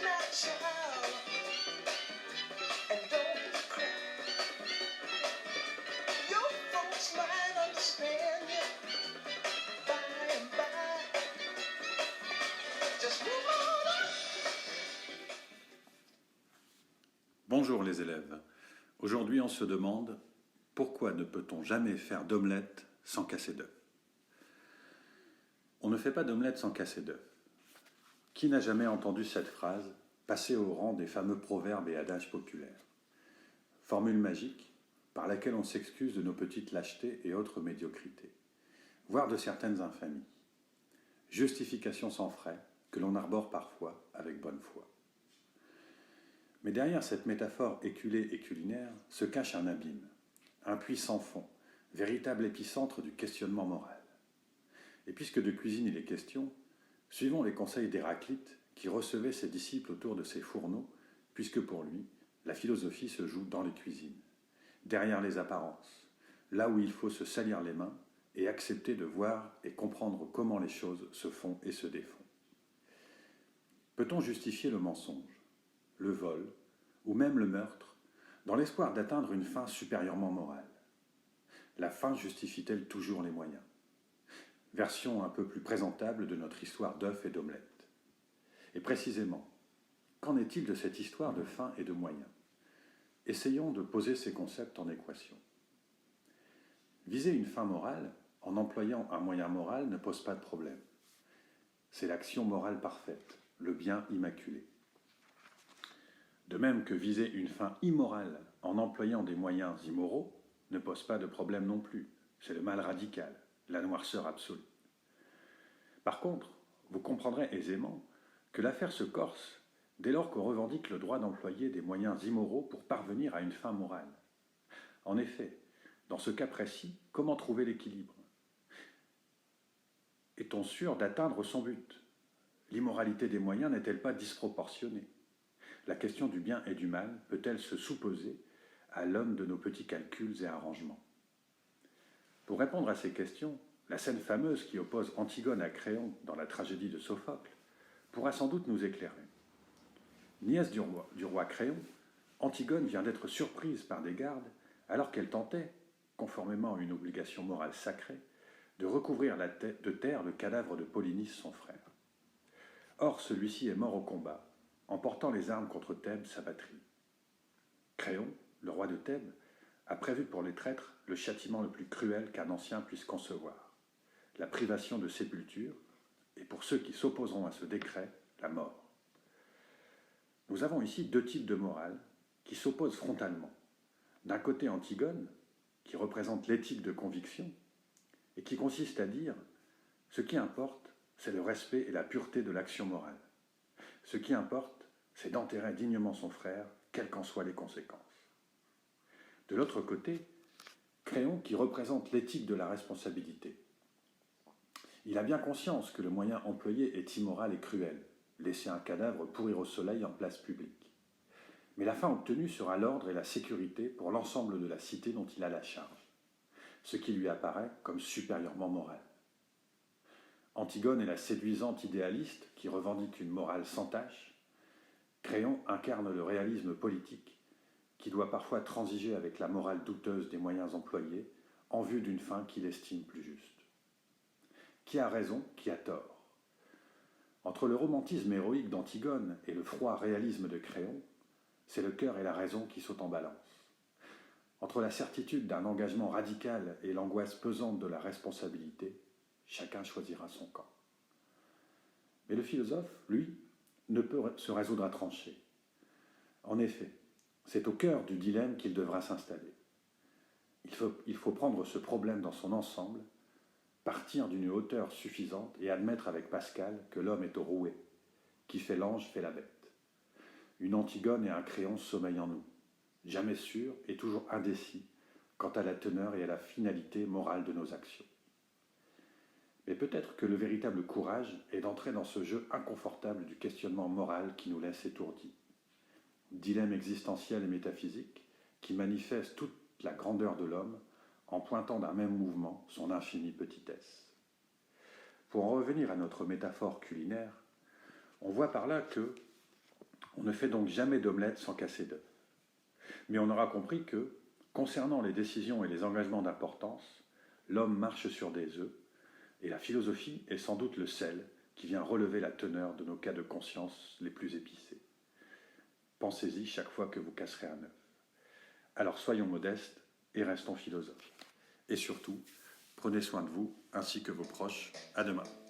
my child, and don't cry. Your folks might understand you by and by. Just move on up. Bonjour les élèves. Aujourd'hui on se demande pourquoi ne peut-on jamais faire d'omelette sans casser d'œuf? On ne fait pas d'omelette sans casser d'œuf. Qui n'a jamais entendu cette phrase passer au rang des fameux proverbes et adages populaires? Formule magique par laquelle on s'excuse de nos petites lâchetés et autres médiocrités, voire de certaines infamies. Justification sans frais que l'on arbore parfois avec bonne foi. Mais derrière cette métaphore éculée et culinaire se cache un abîme, un puits sans fond, véritable épicentre du questionnement moral. Et puisque de cuisine il est question, suivons les conseils d'Héraclite qui recevait ses disciples autour de ses fourneaux, puisque pour lui, la philosophie se joue dans les cuisines, derrière les apparences, là où il faut se salir les mains et accepter de voir et comprendre comment les choses se font et se défont. Peut-on justifier le mensonge, le vol ou même le meurtre dans l'espoir d'atteindre une fin supérieurement morale? La fin justifie-t-elle toujours les moyens? Version un peu plus présentable de notre histoire d'œufs et d'omelette. Et précisément, qu'en est-il de cette histoire de fin et de moyens? Essayons de poser ces concepts en équation. Viser une fin morale en employant un moyen moral ne pose pas de problème. C'est l'action morale parfaite, le bien immaculé. De même que viser une fin immorale en employant des moyens immoraux ne pose pas de problème non plus. C'est le mal radical, la noirceur absolue. Par contre, vous comprendrez aisément que l'affaire se corse dès lors qu'on revendique le droit d'employer des moyens immoraux pour parvenir à une fin morale. En effet, dans ce cas précis, comment trouver l'équilibre? Est-on sûr d'atteindre son but? L'immoralité des moyens n'est-elle pas disproportionnée? La question du bien et du mal peut-elle se souposer à l'aune de nos petits calculs et arrangements? Pour répondre à ces questions, la scène fameuse qui oppose Antigone à Créon dans la tragédie de Sophocle pourra sans doute nous éclairer. Nièce du roi Créon, Antigone vient d'être surprise par des gardes alors qu'elle tentait, conformément à une obligation morale sacrée, de recouvrir de terre le cadavre de Polynice, son frère. Or, celui-ci est mort au combat, en portant les armes contre Thèbes, sa patrie. Créon, le roi de Thèbes, a prévu pour les traîtres le châtiment le plus cruel qu'un ancien puisse concevoir, la privation de sépulture, et pour ceux qui s'opposeront à ce décret, la mort. Nous avons ici deux types de morale qui s'opposent frontalement. D'un côté Antigone, qui représente l'éthique de conviction, et qui consiste à dire « ce qui importe, c'est le respect et la pureté de l'action morale. Ce qui importe, c'est d'enterrer dignement son frère, quelles qu'en soient les conséquences. » De l'autre côté, Créon qui représente l'éthique de la responsabilité. Il a bien conscience que le moyen employé est immoral et cruel, laisser un cadavre pourrir au soleil en place publique. Mais la fin obtenue sera l'ordre et la sécurité pour l'ensemble de la cité dont il a la charge, ce qui lui apparaît comme supérieurement moral. Antigone est la séduisante idéaliste qui revendique une morale sans tache. Créon incarne le réalisme politique qui doit parfois transiger avec la morale douteuse des moyens employés en vue d'une fin qu'il estime plus juste. Qui a raison, qui a tort? Entre le romantisme héroïque d'Antigone et le froid réalisme de Créon, c'est le cœur et la raison qui sautent en balance. Entre la certitude d'un engagement radical et l'angoisse pesante de la responsabilité, chacun choisira son camp. Mais le philosophe, lui, ne peut se résoudre à trancher. En effet, c'est au cœur du dilemme qu'il devra s'installer. Il faut prendre ce problème dans son ensemble, partir d'une hauteur suffisante et admettre avec Pascal que l'homme est au rouet, qui fait l'ange fait la bête. Une Antigone et un Créon sommeillent en nous, jamais sûrs et toujours indécis quant à la teneur et à la finalité morale de nos actions. Mais peut-être que le véritable courage est d'entrer dans ce jeu inconfortable du questionnement moral qui nous laisse étourdis. Dilemme existentiel et métaphysique qui manifeste toute la grandeur de l'homme en pointant d'un même mouvement son infinie petitesse. Pour en revenir à notre métaphore culinaire, on voit par là que, On ne fait donc jamais d'omelette sans casser d'œufs. Mais on aura compris que, concernant les décisions et les engagements d'importance, l'homme marche sur des œufs, et la philosophie est sans doute le sel qui vient relever la teneur de nos cas de conscience les plus épicés. Pensez-y chaque fois que vous casserez un œuf. Alors soyons modestes et restons philosophes. Et surtout, prenez soin de vous ainsi que vos proches. À demain.